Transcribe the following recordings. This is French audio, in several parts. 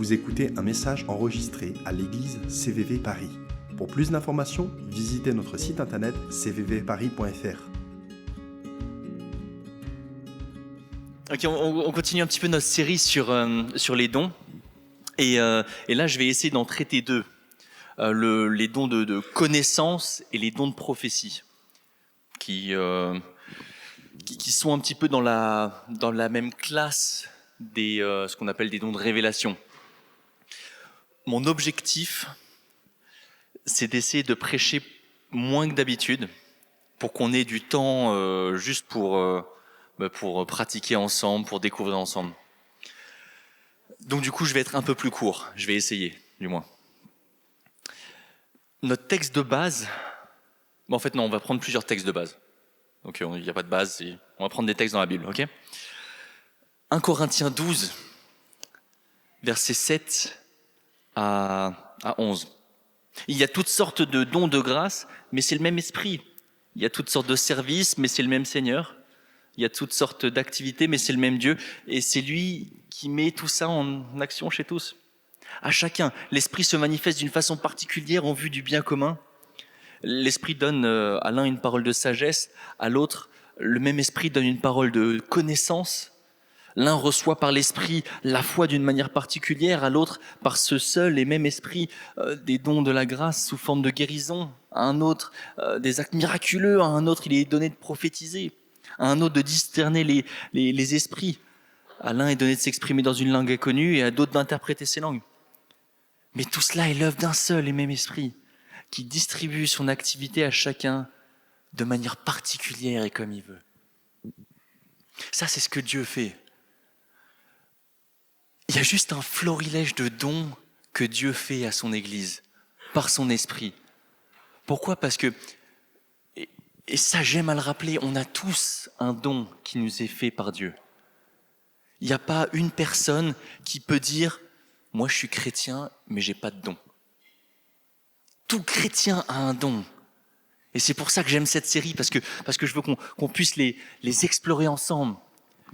Vous écoutez un message enregistré à l'église CVV Paris. Pour plus d'informations, visitez notre site internet cvvparis.fr. Ok, on continue un petit peu notre série sur les dons. Et là, je vais essayer d'en traiter deux. Les dons de connaissance et les dons de prophétie. Qui sont un petit peu dans la même classe des ce qu'on appelle des dons de révélation. Mon objectif, c'est d'essayer de prêcher moins que d'habitude pour qu'on ait du temps juste pour pratiquer ensemble, pour découvrir ensemble. Donc du coup, je vais être un peu plus court. Je vais essayer, du moins. Notre texte de base... Bon, en fait, non, on va prendre plusieurs textes de base. Donc il n'y a pas de base, on va prendre des textes dans la Bible, ok ? 1 Corinthiens 12, versets 7 à 11. Il y a toutes sortes de dons de grâce, mais c'est le même esprit. Il y a toutes sortes de services, mais c'est le même Seigneur. Il y a toutes sortes d'activités, mais c'est le même Dieu. Et c'est lui qui met tout ça en action chez tous. À chacun, l'esprit se manifeste d'une façon particulière en vue du bien commun. L'esprit donne à l'un une parole de sagesse, à l'autre, le même esprit donne une parole de connaissance. L'un reçoit par l'esprit la foi d'une manière particulière, à l'autre, par ce seul et même esprit, des dons de la grâce sous forme de guérison. À un autre, des actes miraculeux. À un autre, il est donné de prophétiser. À un autre, de discerner les esprits. À l'un est donné de s'exprimer dans une langue inconnue et à d'autres d'interpréter ces langues. Mais tout cela est l'œuvre d'un seul et même esprit qui distribue son activité à chacun de manière particulière et comme il veut. Ça, c'est ce que Dieu fait. Il y a juste un florilège de dons que Dieu fait à son Église, par son esprit. Pourquoi ? Parce que, et ça j'aime à le rappeler, on a tous un don qui nous est fait par Dieu. Il n'y a pas une personne qui peut dire « moi je suis chrétien, mais j'ai pas de don ». Tout chrétien a un don. Et c'est pour ça que j'aime cette série, parce que je veux qu'on puisse les explorer ensemble.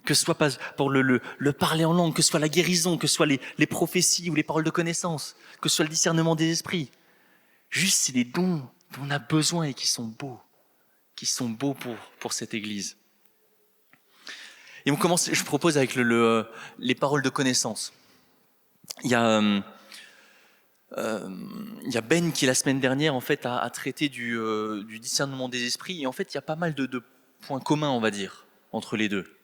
Que ce soit pas pour le parler en langue, que ce soit la guérison, que ce soit les prophéties ou les paroles de connaissance, que ce soit le discernement des esprits. Juste, c'est des dons dont on a besoin et qui sont beaux pour cette Église. Et on commence, je propose avec les paroles de connaissance. Il y a Ben qui la semaine dernière en fait a traité du discernement des esprits, et en fait il y a pas mal de points communs, on va dire, entre les deux.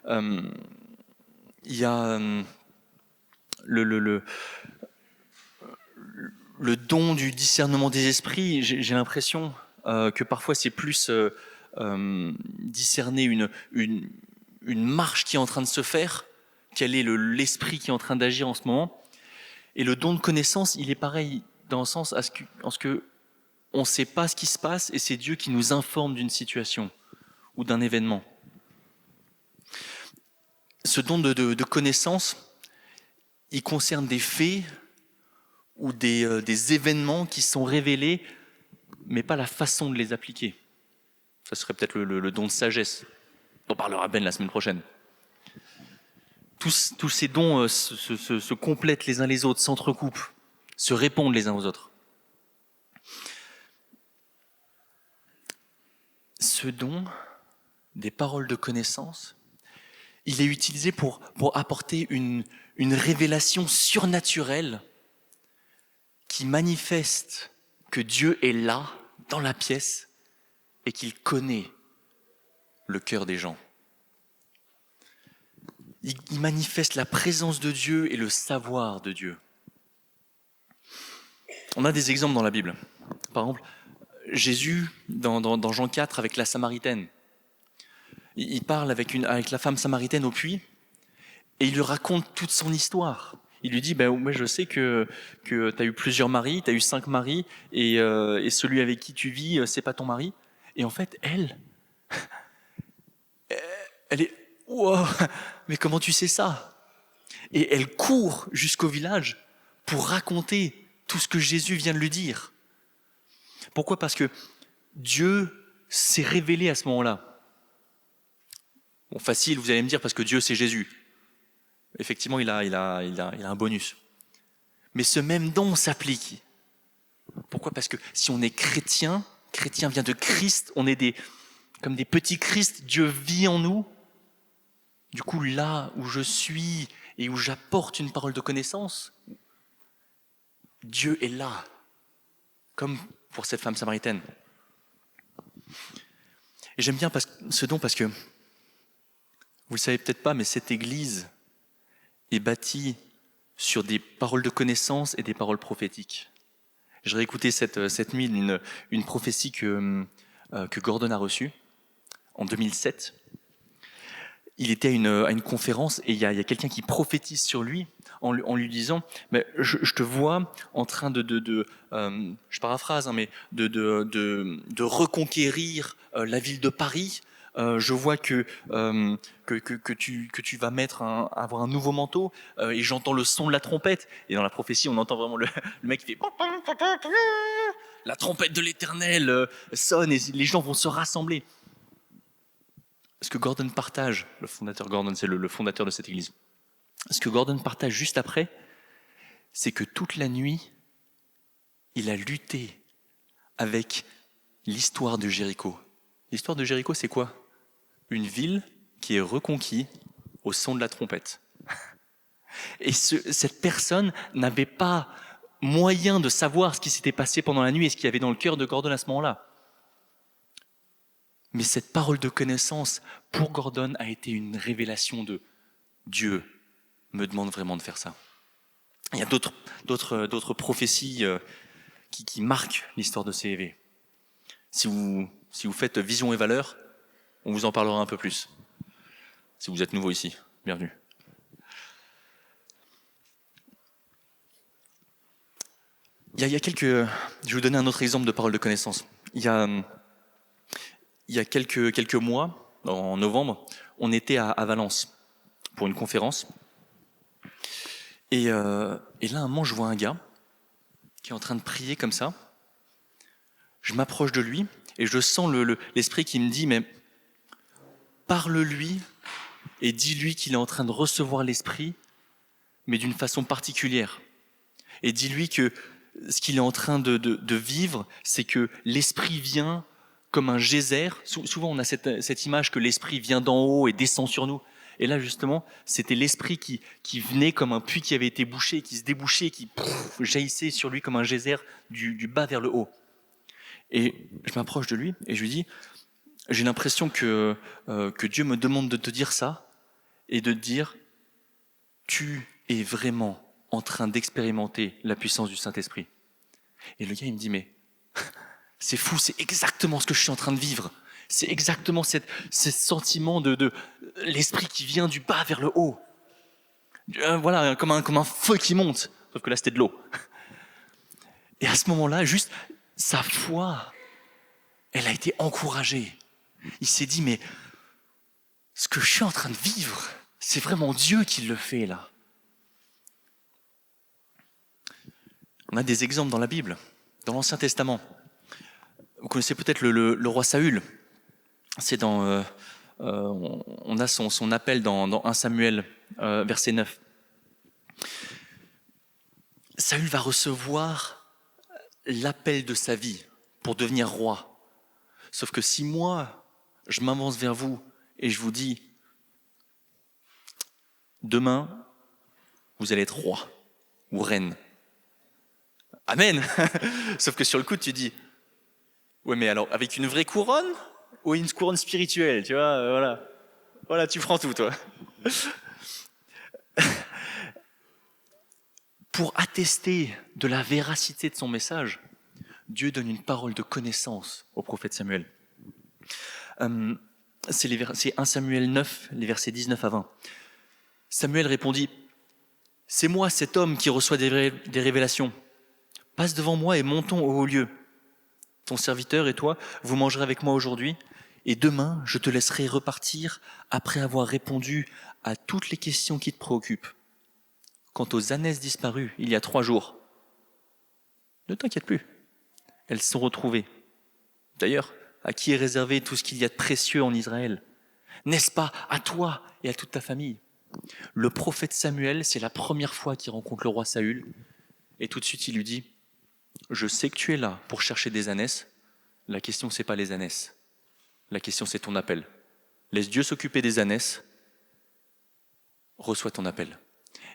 Il y a le don du discernement des esprits. J'ai l'impression que parfois c'est plus discerner une marche qui est en train de se faire, quel est l'esprit qui est en train d'agir en ce moment. Et le don de connaissance, il est pareil dans le sens en ce que on ne sait pas ce qui se passe et c'est Dieu qui nous informe d'une situation ou d'un événement. Ce don de connaissance, il concerne des faits ou des événements qui sont révélés, mais pas la façon de les appliquer. Ça serait peut-être le don de sagesse, dont parlera Ben la semaine prochaine. Tous ces dons se complètent les uns les autres, s'entrecoupent, se répondent les uns aux autres. Ce don des paroles de connaissance, il est utilisé pour apporter une révélation surnaturelle qui manifeste que Dieu est là, dans la pièce, et qu'il connaît le cœur des gens. Il manifeste la présence de Dieu et le savoir de Dieu. On a des exemples dans la Bible. Par exemple, Jésus, dans Jean 4, avec la Samaritaine. Il parle avec la femme samaritaine au puits et il lui raconte toute son histoire. Il lui dit, moi je sais que tu as eu plusieurs maris, tu as eu 5 maris et celui avec qui tu vis, c'est pas ton mari. Et en fait, elle est, wow, mais comment tu sais ça ? Et elle court jusqu'au village pour raconter tout ce que Jésus vient de lui dire. Pourquoi ? Parce que Dieu s'est révélé à ce moment-là. Bon, facile, vous allez me dire, parce que Dieu c'est Jésus. Effectivement, il a un bonus. Mais ce même don s'applique. Pourquoi ? Parce que si on est chrétien vient de Christ, on est comme des petits Christ, Dieu vit en nous. Du coup, là où je suis et où j'apporte une parole de connaissance, Dieu est là, comme pour cette femme samaritaine. Et j'aime bien ce don parce que, vous le savez peut-être pas, mais cette église est bâtie sur des paroles de connaissance et des paroles prophétiques. Je réécoutais cette nuit une prophétie que Gordon a reçue en 2007. Il était à une conférence et il y a quelqu'un qui prophétise sur lui en lui disant mais je te vois en train je paraphrase, hein, mais de reconquérir la ville de Paris. Je vois que tu vas avoir un nouveau manteau et j'entends le son de la trompette. Et dans la prophétie, on entend vraiment le mec qui fait la trompette de l'Éternel sonne et les gens vont se rassembler. Ce que Gordon partage, le fondateur Gordon, c'est le fondateur de cette église. Ce que Gordon partage juste après, c'est que toute la nuit, il a lutté avec l'histoire de Jéricho. L'histoire de Jéricho, c'est quoi ? Une ville qui est reconquise au son de la trompette. Et cette personne n'avait pas moyen de savoir ce qui s'était passé pendant la nuit et ce qu'il y avait dans le cœur de Gordon à ce moment-là. Mais cette parole de connaissance, pour Gordon, a été une révélation de Dieu me demande vraiment de faire ça. Il y a d'autres prophéties qui marquent l'histoire de CVV. Si vous faites Vision et Valeurs, on vous en parlera un peu plus. Si vous êtes nouveau ici, bienvenue. Je vais vous donner un autre exemple de parole de connaissance. Il y a quelques mois, en novembre, on était à Valence pour une conférence. Et là, un moment, je vois un gars qui est en train de prier comme ça. Je m'approche de lui et je sens l'esprit qui me dit, mais parle-lui et dis-lui qu'il est en train de recevoir l'esprit, mais d'une façon particulière. Et dis-lui que ce qu'il est en train de vivre, c'est que l'esprit vient comme un geyser. Souvent, on a cette image que l'esprit vient d'en haut et descend sur nous. Et là, justement, c'était l'esprit qui venait comme un puits qui avait été bouché, qui se débouchait, qui jaillissait sur lui comme un geyser du bas vers le haut. Et je m'approche de lui et je lui dis, j'ai l'impression que Dieu me demande de te dire ça et de te dire, tu es vraiment en train d'expérimenter la puissance du Saint-Esprit. Et le gars, il me dit, mais c'est fou, c'est exactement ce que je suis en train de vivre. C'est exactement ce sentiment de l'esprit qui vient du bas vers le haut. Voilà, comme un feu qui monte. Sauf que là, c'était de l'eau. Et à ce moment-là, juste, sa foi, elle a été encouragée. Il s'est dit, mais ce que je suis en train de vivre, c'est vraiment Dieu qui le fait là. On a des exemples dans la Bible, dans l'Ancien Testament. Vous connaissez peut-être le roi Saül. C'est on a son appel dans 1 Samuel, verset 9. Saül va recevoir l'appel de sa vie pour devenir roi. Sauf que si moi, je m'avance vers vous et je vous dis, demain, vous allez être roi ou reine. Amen. Sauf que sur le coup, tu dis, ouais, mais alors, avec une vraie couronne ou une couronne spirituelle, tu vois, voilà. Voilà, tu prends tout, toi. Pour attester de la véracité de son message, Dieu donne une parole de connaissance au prophète Samuel. C'est 1 Samuel 9, les versets 19 à 20. Samuel répondit, « C'est moi cet homme qui reçoit des révélations. Passe devant moi et montons au haut lieu. Ton serviteur et toi, vous mangerez avec moi aujourd'hui, et demain, je te laisserai repartir après avoir répondu à toutes les questions qui te préoccupent. Quant aux ânesses disparues il y a 3 jours, ne t'inquiète plus, elles sont retrouvées. D'ailleurs, à qui est réservé tout ce qu'il y a de précieux en Israël? N'est-ce pas à toi et à toute ta famille? Le prophète Samuel, c'est la première fois qu'il rencontre le roi Saül, et tout de suite il lui dit « Je sais que tu es là pour chercher des ânesses, la question c'est pas les ânesses, la question c'est ton appel. Laisse Dieu s'occuper des ânesses, reçois ton appel. »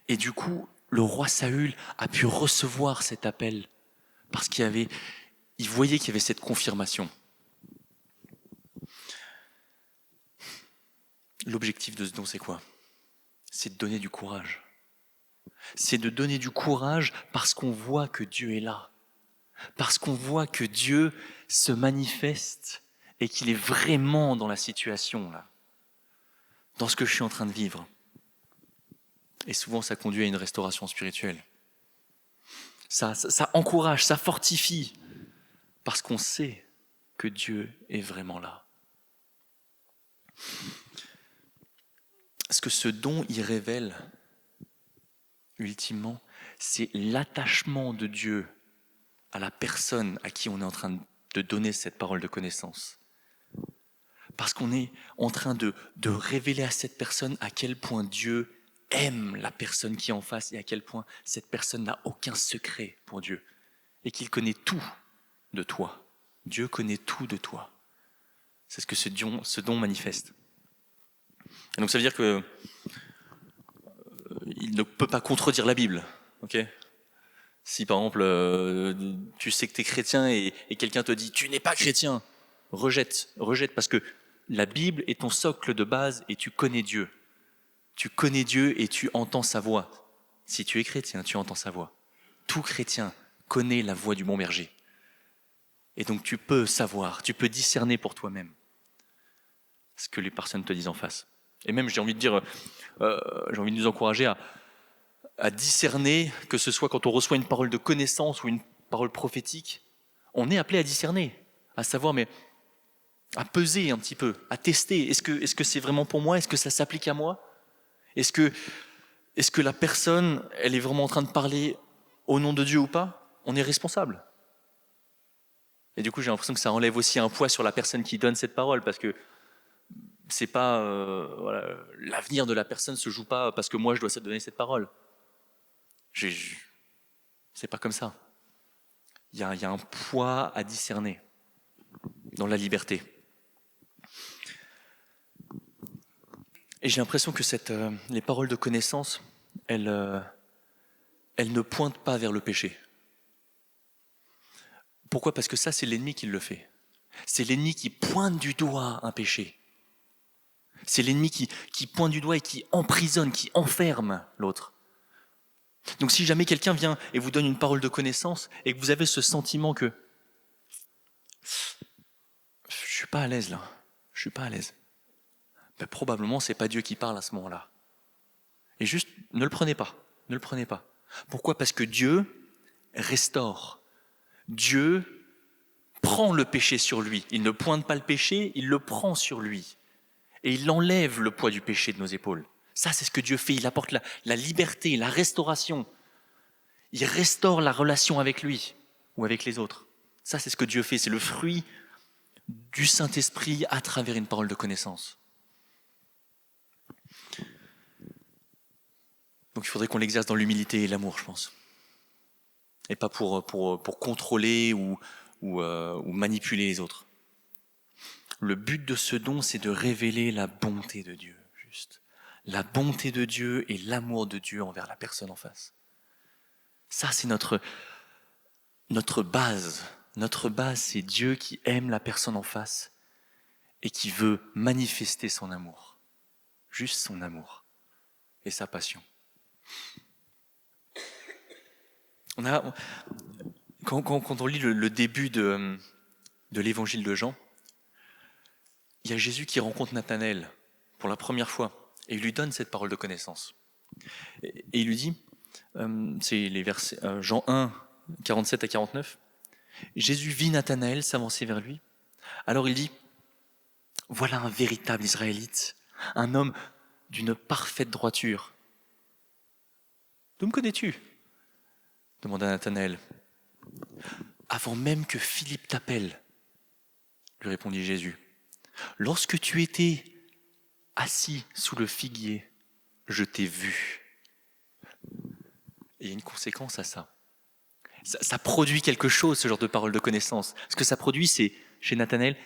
Et du coup, le roi Saül a pu recevoir cet appel, parce il voyait qu'il y avait cette confirmation. L'objectif de ce don, c'est quoi ? C'est de donner du courage. C'est de donner du courage parce qu'on voit que Dieu est là. Parce qu'on voit que Dieu se manifeste et qu'il est vraiment dans la situation, là. Dans ce que je suis en train de vivre. Et souvent, ça conduit à une restauration spirituelle. Ça encourage, ça fortifie. Parce qu'on sait que Dieu est vraiment là. Ce que ce don y révèle, ultimement, c'est l'attachement de Dieu à la personne à qui on est en train de donner cette parole de connaissance. Parce qu'on est en train de révéler à cette personne à quel point Dieu aime la personne qui est en face et à quel point cette personne n'a aucun secret pour Dieu et qu'il connaît tout de toi. Dieu connaît tout de toi. C'est ce que ce don manifeste. Et donc ça veut dire que il ne peut pas contredire la Bible. Okay ? Si par exemple tu sais que tu es chrétien et quelqu'un te dit tu n'es pas chrétien, rejette parce que la Bible est ton socle de base et tu connais Dieu. Tu connais Dieu et tu entends sa voix. Si tu es chrétien, tu entends sa voix. Tout chrétien connaît la voix du bon berger. Et donc tu peux savoir, tu peux discerner pour toi-même ce que les personnes te disent en face. Et même j'ai envie de dire, j'ai envie de nous encourager à discerner, que ce soit quand on reçoit une parole de connaissance ou une parole prophétique, on est appelé à discerner, à savoir, mais à peser un petit peu, à tester. Est-ce que c'est vraiment pour moi ? Est-ce que ça s'applique à moi ? Est-ce que la personne, elle est vraiment en train de parler au nom de Dieu ou pas ? On est responsable. Et du coup, j'ai l'impression que ça enlève aussi un poids sur la personne qui donne cette parole, parce que c'est pas voilà, l'avenir de la personne se joue pas parce que moi je dois donner cette parole. C'est pas comme ça. Il y a un poids à discerner dans la liberté. Et j'ai l'impression que les paroles de connaissance, elles ne pointent pas vers le péché. Pourquoi ? Parce que ça, c'est l'ennemi qui le fait. C'est l'ennemi qui pointe du doigt un péché. C'est l'ennemi qui pointe du doigt et qui emprisonne, qui enferme l'autre. Donc si jamais quelqu'un vient et vous donne une parole de connaissance et que vous avez ce sentiment que je suis pas à l'aise là, je suis pas à l'aise, ben, probablement c'est pas Dieu qui parle à ce moment-là. Et juste ne le prenez pas. Pourquoi ? Parce que Dieu restaure. Dieu prend le péché sur lui. Il ne pointe pas le péché, il le prend sur lui. Et il enlève le poids du péché de nos épaules. Ça, c'est ce que Dieu fait. Il apporte la liberté, la restauration. Il restaure la relation avec lui ou avec les autres. Ça, c'est ce que Dieu fait. C'est le fruit du Saint-Esprit à travers une parole de connaissance. Donc il faudrait qu'on l'exerce dans l'humilité et l'amour, je pense. Et pas pour contrôler ou manipuler les autres. Le but de ce don, c'est de révéler la bonté de Dieu, juste. La bonté de Dieu et l'amour de Dieu envers la personne en face. Ça, c'est notre base. Notre base, c'est Dieu qui aime la personne en face et qui veut manifester son amour. Juste son amour et sa passion. Quand on lit le début de l'évangile de Jean, il y a Jésus qui rencontre Nathanaël pour la première fois et il lui donne cette parole de connaissance. Et il lui dit, c'est les versets Jean 1, 47 à 49, Jésus vit Nathanaël s'avancer vers lui. Alors il dit, voilà un véritable Israélite, un homme d'une parfaite droiture. D'où me connais-tu ? Demanda Nathanaël. Avant même que Philippe t'appelle, lui répondit Jésus. Lorsque tu étais assis sous le figuier, je t'ai vu. Et il y a une conséquence à ça. Ça produit quelque chose, ce genre de parole de connaissance. Ce que ça produit, c'est, chez Nathanaël,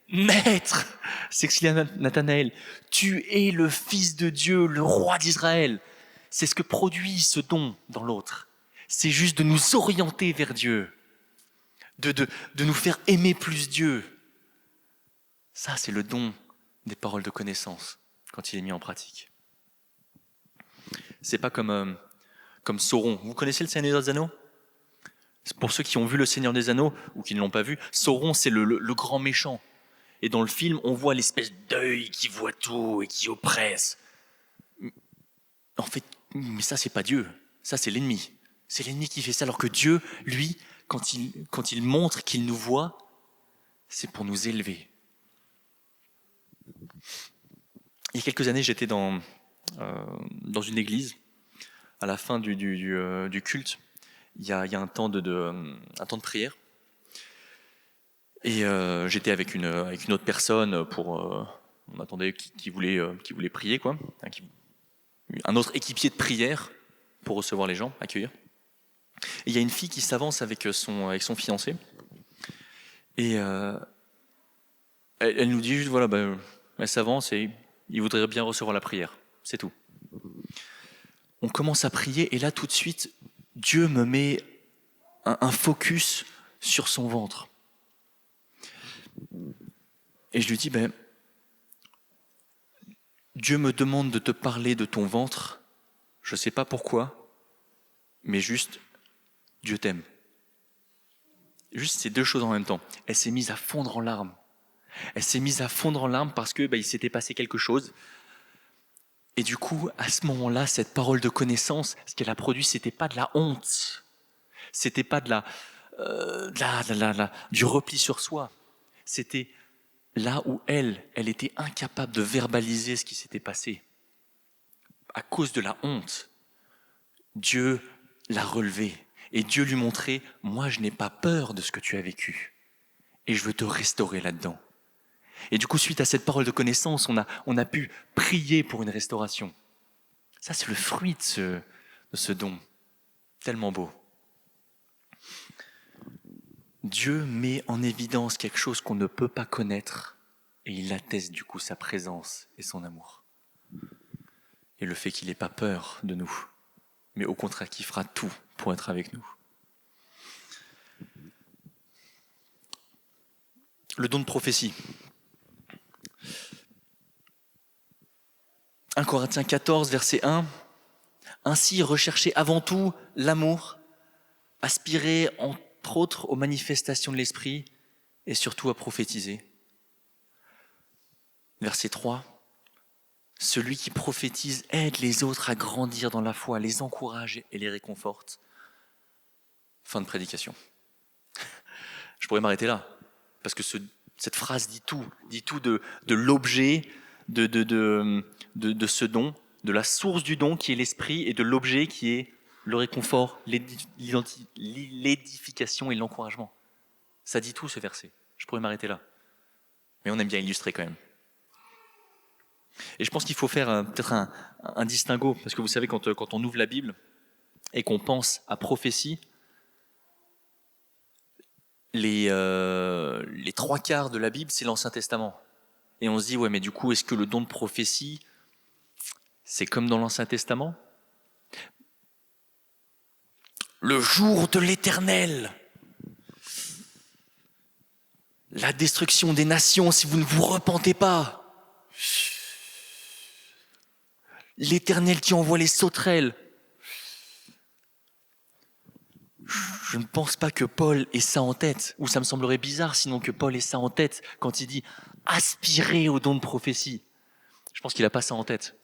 Maître, s'exclame Nathanaël, tu es le Fils de Dieu, le roi d'Israël. C'est ce que produit ce don dans l'autre. C'est juste de nous orienter vers Dieu, de nous faire aimer plus Dieu. Ça, c'est le don des paroles de connaissance quand il est mis en pratique. C'est pas comme Sauron. Vous connaissez le Seigneur des Anneaux ? Pour ceux qui ont vu le Seigneur des Anneaux ou qui ne l'ont pas vu, Sauron, c'est le grand méchant. Et dans le film, on voit l'espèce d'œil qui voit tout et qui oppresse. En fait, mais ça, c'est pas Dieu. Ça, c'est l'ennemi. C'est l'ennemi qui fait ça. Alors que Dieu, lui, quand il montre qu'il nous voit, c'est pour nous élever. Il y a quelques années, j'étais dans une église. À la fin du culte, il y a un temps de prière. Et j'étais avec une autre personne on attendait qui voulait prier, quoi. Un autre équipier de prière pour recevoir les gens, accueillir. Et il y a une fille qui s'avance avec son fiancé. Et elle nous dit juste, voilà, elle s'avance et il voudrait bien recevoir la prière. C'est tout. On commence à prier et là, tout de suite, Dieu me met un focus sur son ventre. Et je lui dis, Dieu me demande de te parler de ton ventre, je ne sais pas pourquoi, mais juste, Dieu t'aime. Juste ces deux choses en même temps. Elle s'est mise à fondre en larmes. Elle s'est mise à fondre en larmes parce que il s'était passé quelque chose. Et du coup, à ce moment-là, cette parole de connaissance, ce qu'elle a produit, c'était pas de la honte, c'était pas du repli sur soi. C'était là où elle était incapable de verbaliser ce qui s'était passé. À cause de la honte, Dieu l'a relevée. Et Dieu lui montrait, moi je n'ai pas peur de ce que tu as vécu. Et je veux te restaurer là-dedans. Et du coup, suite à cette parole de connaissance, on a pu prier pour une restauration. Ça, c'est le fruit de ce don. Tellement beau. Dieu met en évidence quelque chose qu'on ne peut pas connaître et il atteste du coup sa présence et son amour. Et le fait qu'il n'ait pas peur de nous, mais au contraire qu'il fera tout pour être avec nous. Le don de prophétie. 1 Corinthiens 14, verset 1. Ainsi, recherchez avant tout l'amour, aspirez entre autres aux manifestations de l'esprit et surtout à prophétiser. Verset 3. Celui qui prophétise aide les autres à grandir dans la foi, les encourage et les réconforte. Fin de prédication. Je pourrais m'arrêter là, parce que cette phrase dit tout de l'objet de ce don, de la source du don qui est l'esprit et de l'objet qui est le réconfort, l'édification et l'encouragement. Ça dit tout ce verset. Je pourrais m'arrêter là. Mais on aime bien illustrer quand même. Et je pense qu'il faut faire peut-être un distinguo, parce que vous savez, quand on ouvre la Bible et qu'on pense à prophétie, les 3/4 de la Bible, c'est l'Ancien Testament. Et on se dit, ouais, mais du coup, est-ce que le don de prophétie, c'est comme dans l'Ancien Testament ? Le jour de l'Éternel, la destruction des nations si vous ne vous repentez pas. L'Éternel qui envoie les sauterelles. Je ne pense pas que Paul ait ça en tête, ou ça me semblerait bizarre sinon que Paul ait ça en tête quand il dit « aspirer au don de prophétie ». Je pense qu'il n'a pas ça en tête.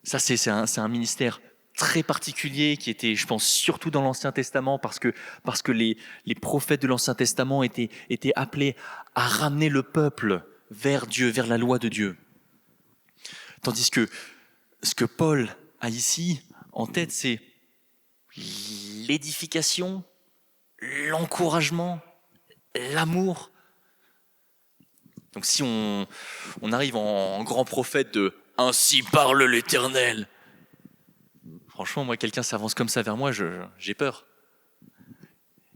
Ça, c'est un ministère très particulier qui était, je pense, surtout dans l'Ancien Testament parce que les prophètes de l'Ancien Testament étaient appelés à ramener le peuple vers Dieu, vers la loi de Dieu. Tandis que ce que Paul a ici en tête, c'est l'édification, l'encouragement, l'amour. Donc si on arrive en grand prophète de « Ainsi parle l'Éternel ». Franchement, moi, quelqu'un s'avance comme ça vers moi, j'ai peur.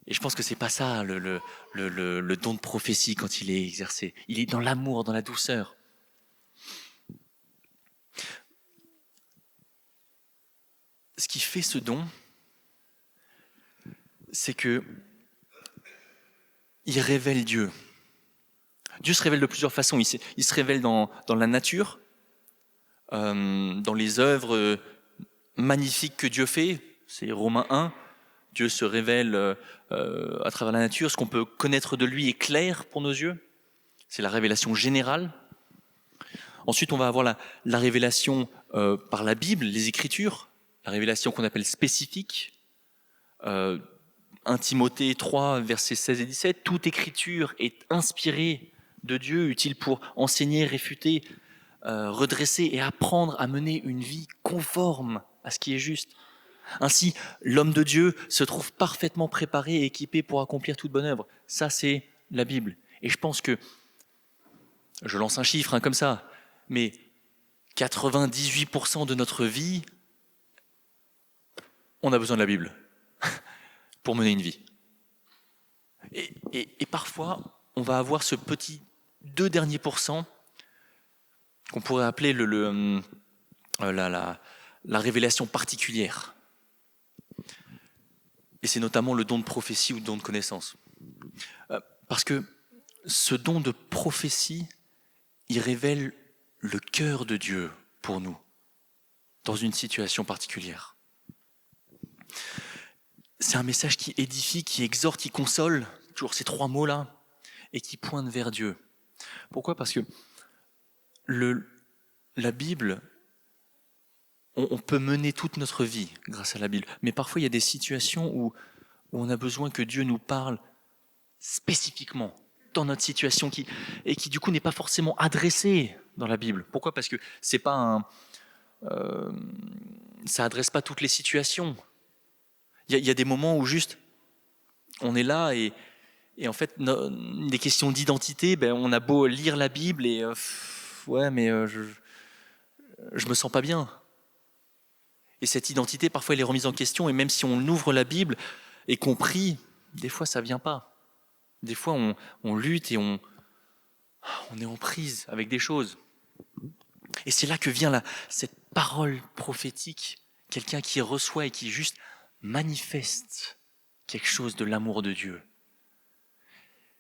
Et je pense que c'est pas ça le don de prophétie quand il est exercé. Il est dans l'amour, dans la douceur. Ce qui fait ce don, c'est que il révèle Dieu. Dieu se révèle de plusieurs façons. Il se révèle dans la nature, dans les œuvres magnifiques que Dieu fait. C'est Romains 1. Dieu se révèle à travers la nature. Ce qu'on peut connaître de lui est clair pour nos yeux. C'est la révélation générale. Ensuite, on va avoir la révélation par la Bible, les Écritures, la révélation qu'on appelle spécifique. 1 Timothée 3, versets 16 et 17, toute écriture est inspirée de Dieu, utile pour enseigner, réfuter, redresser et apprendre à mener une vie conforme à ce qui est juste. Ainsi, l'homme de Dieu se trouve parfaitement préparé et équipé pour accomplir toute bonne œuvre. Ça, c'est la Bible. Et je pense que, je lance un chiffre comme ça, mais 98% de notre vie, on a besoin de la Bible pour mener une vie. Et parfois, on va avoir ce petit 2 derniers pourcents qu'on pourrait appeler la révélation particulière. Et c'est notamment le don de prophétie ou le don de connaissance. Parce que ce don de prophétie, il révèle le cœur de Dieu pour nous, dans une situation particulière. C'est un message qui édifie, qui exhorte, qui console, toujours ces 3 mots-là, et qui pointe vers Dieu. Pourquoi ? Parce que la Bible, on peut mener toute notre vie grâce à la Bible, mais parfois il y a des situations où on a besoin que Dieu nous parle spécifiquement dans notre situation qui du coup n'est pas forcément adressée dans la Bible. Pourquoi ? Parce que c'est pas ça adresse pas toutes les situations. Il y a des moments où juste on est là et en fait des questions d'identité, on a beau lire la Bible et je me sens pas bien. Et cette identité parfois elle est remise en question et même si on ouvre la Bible et qu'on prie, des fois ça vient pas. Des fois on lutte et on est en prise avec des choses. Et c'est là que vient cette parole prophétique, quelqu'un qui reçoit et qui juste manifeste quelque chose de l'amour de Dieu.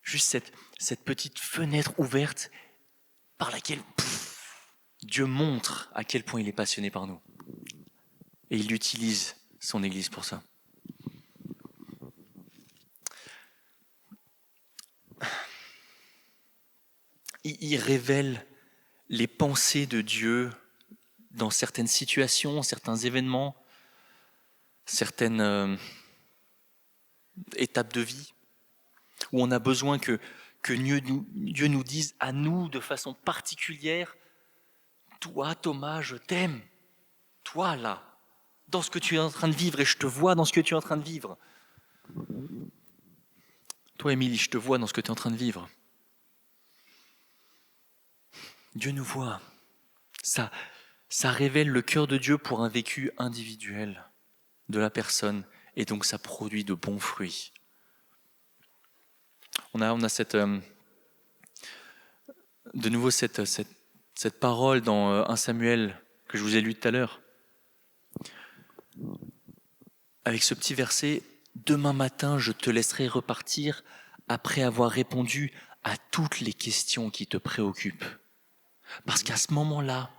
Juste cette petite fenêtre ouverte par laquelle Dieu montre à quel point il est passionné par nous. Et il utilise son Église pour ça. Il révèle les pensées de Dieu dans certaines situations, certains événements, certaines étapes de vie, où on a besoin que Dieu nous dise à nous de façon particulière, toi Thomas, je t'aime, toi là, dans ce que tu es en train de vivre, et je te vois dans ce que tu es en train de vivre. Toi Émilie, je te vois dans ce que tu es en train de vivre. Dieu nous voit. Ça révèle le cœur de Dieu pour un vécu individuel de la personne et donc ça produit de bons fruits. On a de nouveau cette parole dans 1 Samuel que je vous ai lu tout à l'heure. Avec ce petit verset, « Demain matin, je te laisserai repartir après avoir répondu à toutes les questions qui te préoccupent. » Parce qu'à ce moment-là,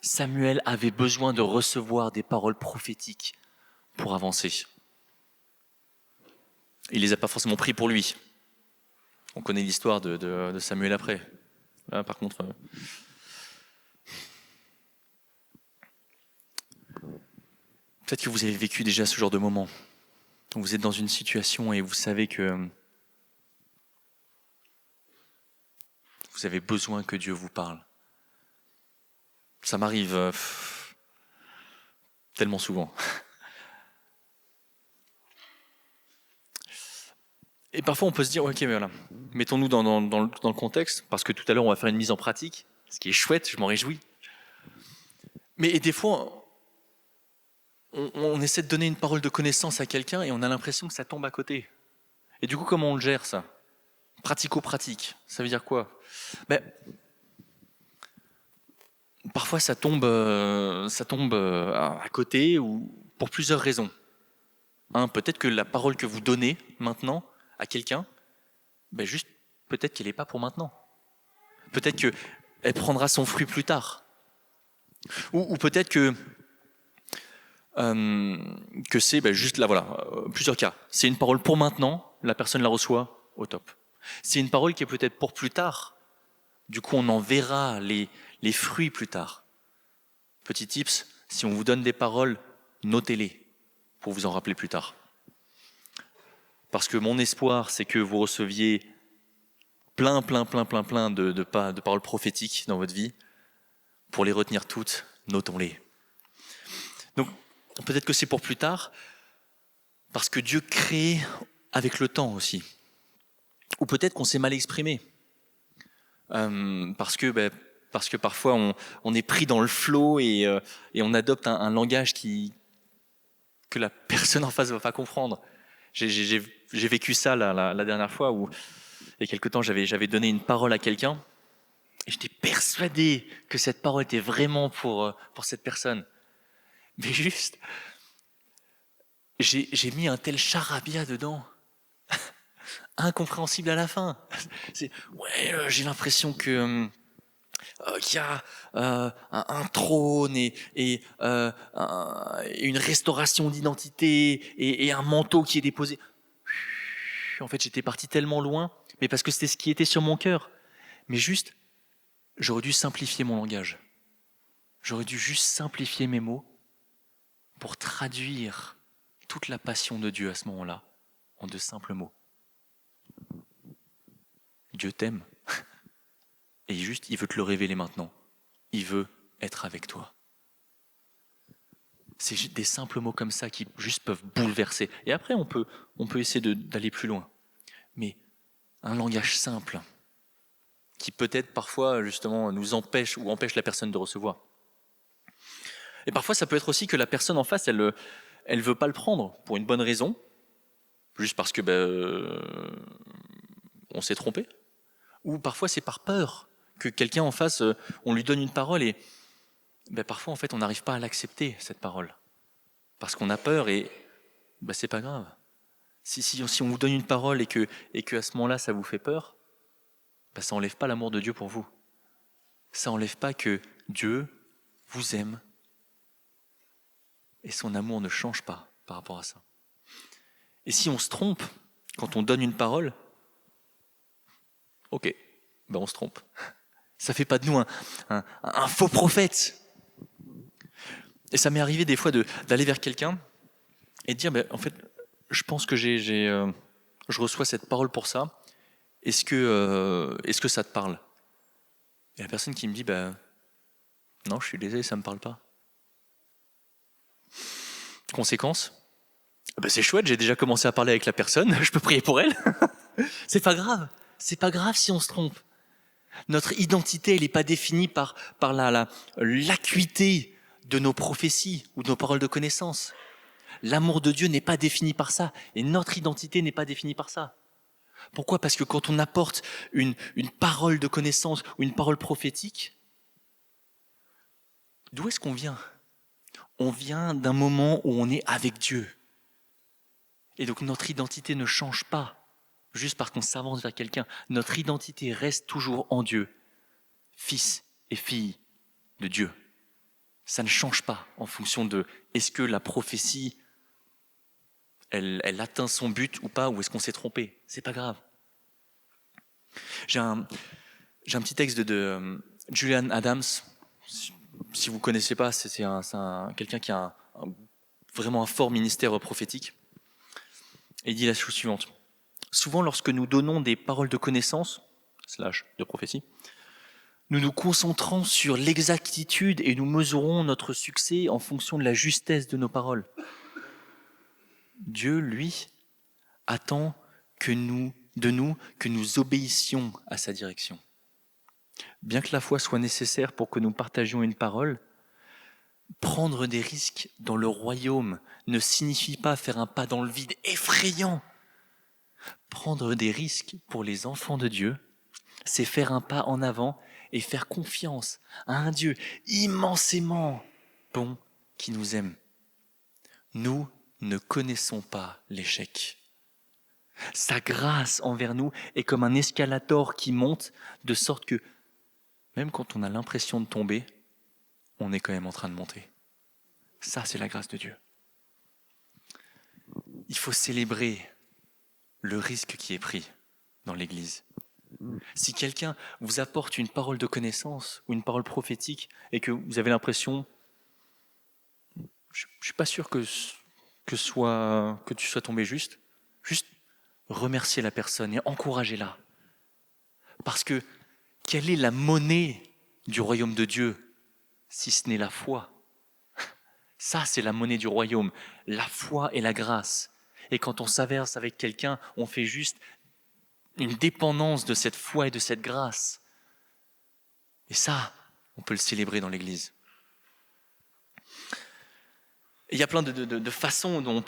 Samuel avait besoin de recevoir des paroles prophétiques pour avancer. Il ne les a pas forcément pris pour lui. On connaît l'histoire de Samuel après. Là, par contre, peut-être que vous avez vécu déjà ce genre de moment. Vous êtes dans une situation et vous savez que vous avez besoin que Dieu vous parle. Ça m'arrive tellement souvent. Et parfois on peut se dire, ok, mais voilà, mettons-nous dans le contexte, parce que tout à l'heure on va faire une mise en pratique, ce qui est chouette, je m'en réjouis. Mais des fois, on essaie de donner une parole de connaissance à quelqu'un et on a l'impression que ça tombe à côté. Et du coup, comment on le gère, ça? Pratico-pratique, ça veut dire quoi? Ben, parfois, ça tombe à côté ou pour plusieurs raisons. Peut-être que la parole que vous donnez maintenant à quelqu'un, juste peut-être qu'elle n'est pas pour maintenant. Peut-être qu'elle prendra son fruit plus tard. Ou peut-être que c'est juste là, voilà, plusieurs cas. C'est une parole pour maintenant, la personne la reçoit, au top. C'est une parole qui est peut-être pour plus tard. Du coup, on en verra les fruits plus tard. Petit tips, si on vous donne des paroles, notez-les pour vous en rappeler plus tard. Parce que mon espoir, c'est que vous receviez plein de paroles prophétiques dans votre vie. Pour les retenir toutes, notons-les. Donc, peut-être que c'est pour plus tard, parce que Dieu crée avec le temps aussi. Ou peut-être qu'on s'est mal exprimé. Parce que parfois on est pris dans le flot et on adopte un langage que la personne en face ne va pas comprendre. J'ai vécu ça la dernière fois où, il y a quelque temps, j'avais donné une parole à quelqu'un et j'étais persuadé que cette parole était vraiment pour cette personne. Mais juste, j'ai mis un tel charabia dedans, incompréhensible à la fin. J'ai l'impression que qu'il y a un trône et une restauration d'identité et un manteau qui est déposé. En fait, j'étais parti tellement loin, mais parce que c'était ce qui était sur mon cœur. Mais juste, j'aurais dû simplifier mon langage. J'aurais dû juste simplifier mes mots pour traduire toute la passion de Dieu à ce moment-là en de simples mots. Dieu t'aime. Et juste, il veut te le révéler maintenant. Il veut être avec toi. C'est juste des simples mots comme ça qui juste peuvent bouleverser. Et après, on peut essayer d'aller plus loin. Mais un langage simple qui peut-être parfois, justement, nous empêche ou empêche la personne de recevoir. Et parfois, ça peut être aussi que la personne en face, elle veut pas le prendre pour une bonne raison, juste parce que on s'est trompé. Ou parfois, c'est par peur que quelqu'un en face, on lui donne une parole et parfois, en fait, on n'arrive pas à l'accepter, cette parole. Parce qu'on a peur et c'est pas grave. Si on vous donne une parole et que à ce moment-là, ça vous fait peur, ça n'enlève pas l'amour de Dieu pour vous. Ça n'enlève pas que Dieu vous aime et son amour ne change pas par rapport à ça. Et si on se trompe quand on donne une parole, ok, on se trompe. Ça fait pas de nous un faux prophète. Et ça m'est arrivé des fois d'aller vers quelqu'un et de dire, en fait, je pense que je reçois cette parole pour ça. Est-ce que ça te parle? Et la personne qui me dit, non, je suis désolé, ça me parle pas. Conséquence, c'est chouette, j'ai déjà commencé à parler avec la personne, je peux prier pour elle. C'est pas grave si on se trompe. Notre identité, elle n'est pas définie par l'acuité de nos prophéties ou de nos paroles de connaissance. L'amour de Dieu n'est pas défini par ça, et notre identité n'est pas définie par ça. Pourquoi? Parce que quand on apporte une parole de connaissance ou une parole prophétique, d'où est-ce qu'on vient? On vient d'un moment où on est avec Dieu. Et donc notre identité ne change pas juste parce qu'on s'avance vers quelqu'un. Notre identité reste toujours en Dieu, fils et fille de Dieu. Ça ne change pas en fonction de est-ce que la prophétie elle atteint son but ou pas, ou est-ce qu'on s'est trompé? C'est pas grave. J'ai un petit texte de Julian Adams. Si vous ne connaissez pas, c'est quelqu'un qui a vraiment un fort ministère prophétique. Et il dit la chose suivante. Souvent, lorsque nous donnons des paroles de connaissance, / de prophétie, nous nous concentrons sur l'exactitude et nous mesurons notre succès en fonction de la justesse de nos paroles. Dieu, lui, attend de nous que nous obéissions à sa direction. Bien que la foi soit nécessaire pour que nous partagions une parole, Prendre des risques dans le royaume ne signifie pas faire un pas dans le vide effrayant. Prendre des risques pour les enfants de Dieu, c'est faire un pas en avant et faire confiance à un Dieu immensément bon qui nous aime. Nous ne connaissons pas l'échec. Sa grâce envers nous est comme un escalator qui monte, de sorte que même quand on a l'impression de tomber, on est quand même en train de monter. Ça, c'est la grâce de Dieu. Il faut célébrer le risque qui est pris dans l'Église. Si quelqu'un vous apporte une parole de connaissance ou une parole prophétique et que vous avez l'impression, je ne suis pas sûr que tu sois tombé juste remercier la personne et encouragez-la. Parce que quelle est la monnaie du royaume de Dieu si ce n'est la foi? Ça, c'est la monnaie du royaume, la foi et la grâce. Et quand on s'averse avec quelqu'un, on fait juste une dépendance de cette foi et de cette grâce. Et ça, on peut le célébrer dans l'Église. Et il y a plein de façons dont on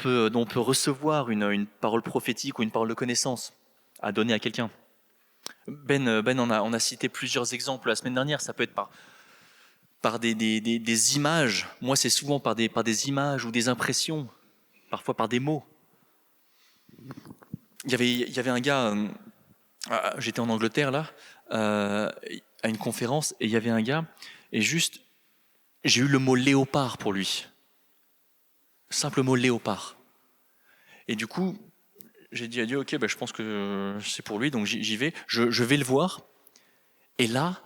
peut recevoir une parole prophétique ou une parole de connaissance à donner à quelqu'un. Ben on a cité plusieurs exemples la semaine dernière. Ça peut être par des images. Moi, c'est souvent par des images ou des impressions, parfois par des mots. Il y avait un gars, j'étais en Angleterre là, à une conférence, et il y avait un gars, et juste, j'ai eu le mot léopard pour lui. Simple mot léopard. Et du coup, j'ai dit à Dieu, ok, je pense que c'est pour lui, donc j'y vais, je vais le voir. Et là,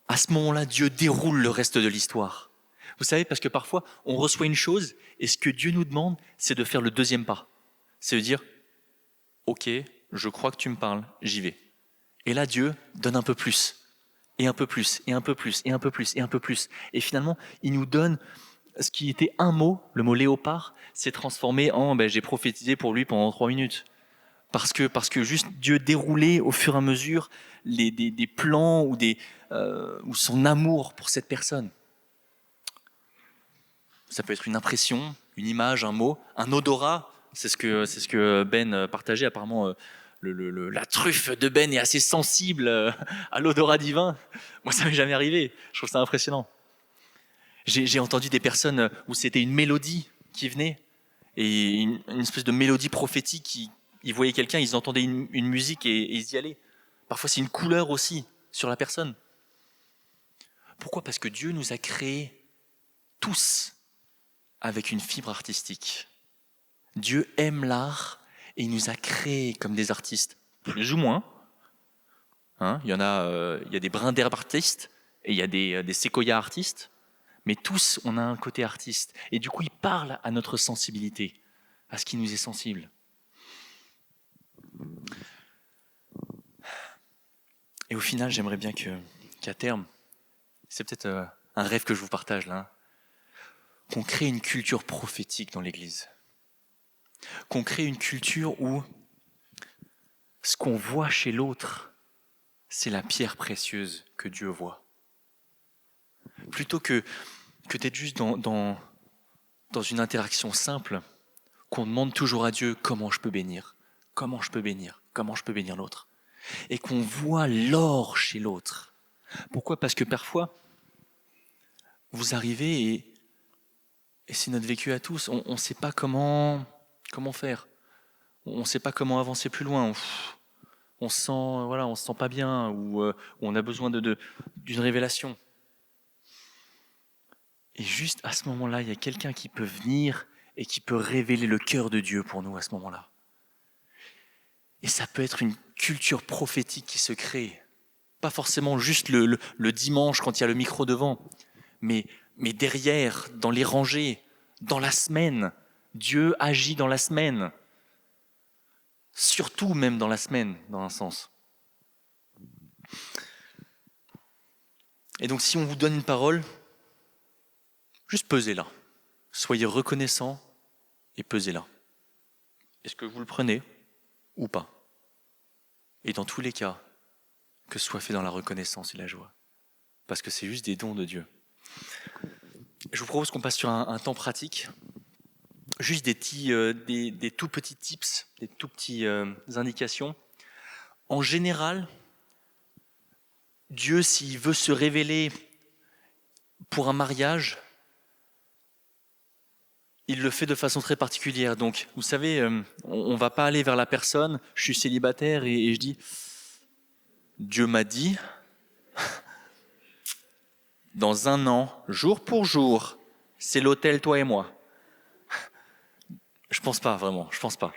à ce moment-là, Dieu déroule le reste de l'histoire. Vous savez, parce que parfois, on reçoit une chose, et ce que Dieu nous demande, c'est de faire le deuxième pas. C'est de dire, ok, je crois que tu me parles, j'y vais. Et là, Dieu donne un peu plus, et un peu plus, et un peu plus, et un peu plus, et un peu plus. Et finalement, il nous donne ce qui était un mot, le mot léopard, s'est transformé en j'ai prophétisé pour lui pendant 3 minutes. Parce que juste Dieu déroulait au fur et à mesure des plans ou son amour pour cette personne. Ça peut être une impression, une image, un mot, un odorat. C'est ce que Ben partageait. Apparemment, la truffe de Ben est assez sensible à l'odorat divin. Moi, ça m'est jamais arrivé. Je trouve ça impressionnant. J'ai entendu des personnes où c'était une mélodie qui venait, et une espèce de mélodie prophétique. Ils voyaient quelqu'un, ils entendaient une musique et ils y allaient. Parfois, c'est une couleur aussi sur la personne. Pourquoi ? Parce que Dieu nous a créés tous avec une fibre artistique. Dieu aime l'art et il nous a créés comme des artistes, plus ou moins. Il y a des brins d'herbe artistes et il y a des séquoias artistes. Mais tous, on a un côté artiste. Et du coup, il parle à notre sensibilité, à ce qui nous est sensible. Et au final, j'aimerais bien qu'à terme, c'est peut-être un rêve que je vous partage là, qu'on crée une culture prophétique dans l'Église. Qu'on crée une culture où ce qu'on voit chez l'autre, c'est la pierre précieuse que Dieu voit. Plutôt que d'être juste dans une interaction simple, qu'on demande toujours à Dieu comment je peux bénir, comment je peux bénir, comment je peux bénir l'autre. Et qu'on voit l'or chez l'autre. Pourquoi ? Parce que parfois, vous arrivez et c'est notre vécu à tous, on ne sait pas comment faire. On ne sait pas comment avancer plus loin. On se sent pas bien ou on a besoin d'une révélation. Et juste à ce moment-là, il y a quelqu'un qui peut venir et qui peut révéler le cœur de Dieu pour nous à ce moment-là. Et ça peut être une culture prophétique qui se crée. Pas forcément juste le dimanche quand il y a le micro devant, mais derrière, dans les rangées, dans la semaine. Dieu agit dans la semaine. Surtout même dans la semaine, dans un sens. Et donc si on vous donne une parole, juste pesez-la. Soyez reconnaissants et pesez-la. Est-ce que vous le prenez ou pas ? Et dans tous les cas, que ce soit fait dans la reconnaissance et la joie. Parce que c'est juste des dons de Dieu. je vous propose qu'on passe sur un temps pratique. Juste des tout petits tips, des tout petits indications. En général, Dieu, s'il veut se révéler pour un mariage, il le fait de façon très particulière. Donc, vous savez, on ne va pas aller vers la personne, je suis célibataire et je dis, Dieu m'a dit, dans 1 an, jour pour jour, c'est l'hôtel, toi et moi. Je pense pas, vraiment, je pense pas.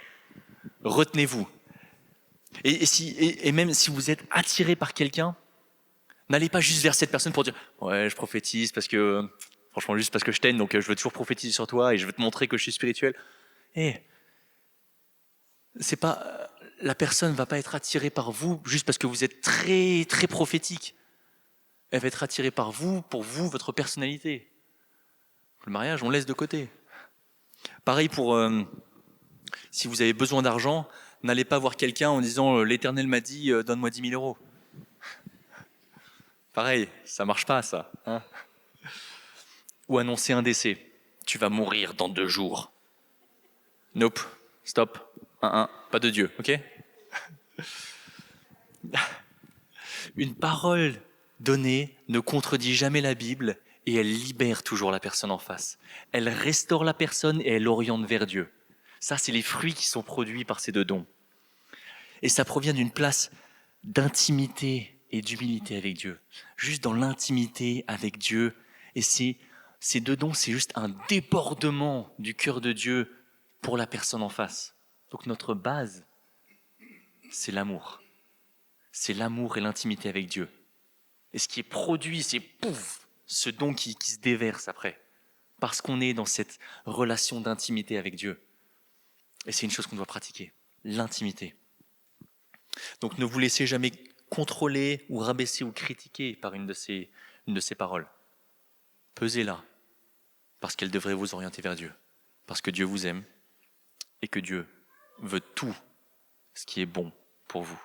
Retenez-vous. Et même si vous êtes attiré par quelqu'un, n'allez pas juste vers cette personne pour dire « Ouais, je prophétise parce que, franchement, juste parce que je t'aime, donc je veux toujours prophétiser sur toi et je veux te montrer que je suis spirituel. » C'est pas, la personne ne va pas être attirée par vous juste parce que vous êtes très, très prophétique. Elle va être attirée par vous, pour vous, votre personnalité. Le mariage, on laisse de côté. Pareil pour, si vous avez besoin d'argent, n'allez pas voir quelqu'un en disant « L'Éternel m'a dit, donne-moi 10 000 euros. » Pareil, ça marche pas, ça. Hein. Ou annoncer un décès. Tu vas mourir dans 2 jours. Nope, stop, pas de Dieu, ok? Une parole donnée ne contredit jamais la Bible et elle libère toujours la personne en face. Elle restaure la personne et elle l'oriente vers Dieu. Ça, c'est les fruits qui sont produits par ces 2 dons. Et ça provient d'une place d'intimité et d'humilité avec Dieu. Juste dans l'intimité avec Dieu. Et ces 2 dons, c'est juste un débordement du cœur de Dieu pour la personne en face. Donc notre base, c'est l'amour. C'est l'amour et l'intimité avec Dieu. Et ce qui est produit, c'est pouf, ce don qui se déverse après. Parce qu'on est dans cette relation d'intimité avec Dieu. Et c'est une chose qu'on doit pratiquer, l'intimité. Donc ne vous laissez jamais contrôler ou rabaisser ou critiquer par une de ces paroles. Pesez-la, parce qu'elle devrait vous orienter vers Dieu. Parce que Dieu vous aime et que Dieu veut tout ce qui est bon pour vous.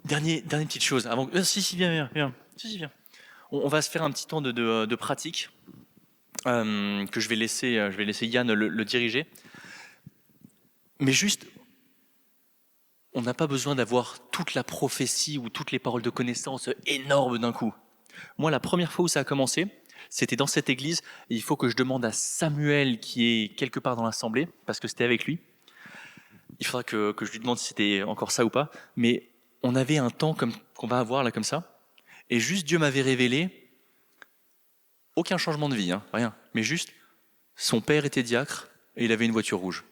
Dernière petite chose. Avant... Si, viens. Si. On va se faire un petit temps de pratique que je vais laisser Yann le diriger. Mais juste, on n'a pas besoin d'avoir toute la prophétie ou toutes les paroles de connaissance énormes d'un coup. Moi, la première fois où ça a commencé, c'était dans cette église. Et il faut que je demande à Samuel, qui est quelque part dans l'assemblée, parce que c'était avec lui. Il faudra que je lui demande si c'était encore ça ou pas. Mais on avait un temps qu'on va avoir là comme ça. Et juste Dieu m'avait révélé, aucun changement de vie, hein, rien. Mais juste, son père était diacre et il avait une voiture rouge.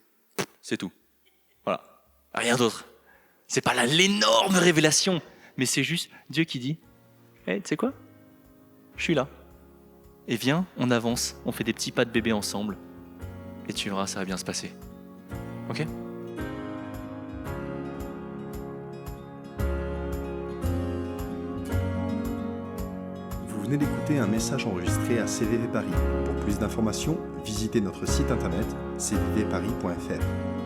C'est tout. Voilà. Rien d'autre. C'est pas l'énorme révélation, mais c'est juste Dieu qui dit « Hey, tu sais quoi ? Je suis là. Et viens, on avance, on fait des petits pas de bébé ensemble. Et tu verras, ça va bien se passer. » Ok ? Vous venez d'écouter un message enregistré à CVV Paris. Pour plus d'informations, visitez notre site internet cvvparis.fr.